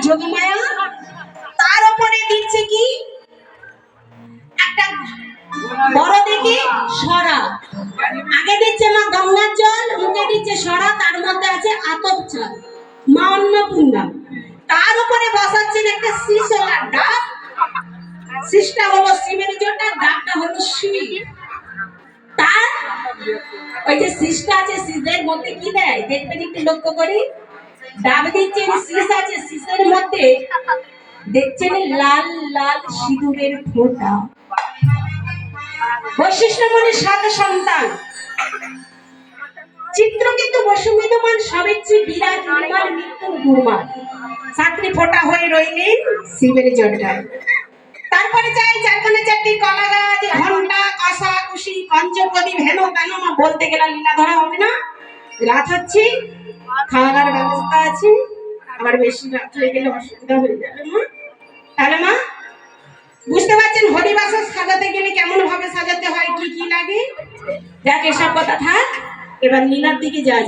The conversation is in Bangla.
যোগমায়া, তার উপরে দিচ্ছে কি একটা বড় দেখি সরা, আগে দিচ্ছে মা গঙ্গার জল, মুখে দিচ্ছে সরা, তার মধ্যে আছে আতপ চাল, মা অন্নপূর্ণা। তার উপরে বসাচ্ছেন একটা শীষের ডাব, শীষটা হলো শিবের জন্য, ডাবটা হলো শিব। তার ওই যে শীষটা আছে, শীষের মধ্যে কি দেয় দেখবেন, একটু লক্ষ্য করি, ডাব দিচ্ছেন, শীষ আছে, শীষের মধ্যে দেখছেন লাল লাল সিঁদুরের ফোঁটা। বৈশিষ্ট্য মনির 7 সন্তান, চিত্র কিন্তু বসুমিতমান সবেচ্ছি বিরাট নির্মাণ মৃত্যুর দুর্মার, 7টি ফোঁটা হয়ে রইলেন শিবের জটায়। তারপরে চাই 4 কলা গাছ, ঘন্টা, কষা কুশি, পঞ্চপ্রদীপ, হেন তেন, বলতে গেলে লীলা ধরা হবে না। রাত হচ্ছে, খাওয়ার ব্যবস্থা আছে, আবার বেশি রাত হয়ে গেলে অসুবিধা হয়ে যাবে মা। তাহলে মা বুঝতে পারছেন হরিবাসর সাজাতে গেলে কেমন ভাবে সাজাতে হয়, কি কি লাগে। যাক এসব কথা থাক, এবার লীলার দিকে যাওয়া যাক।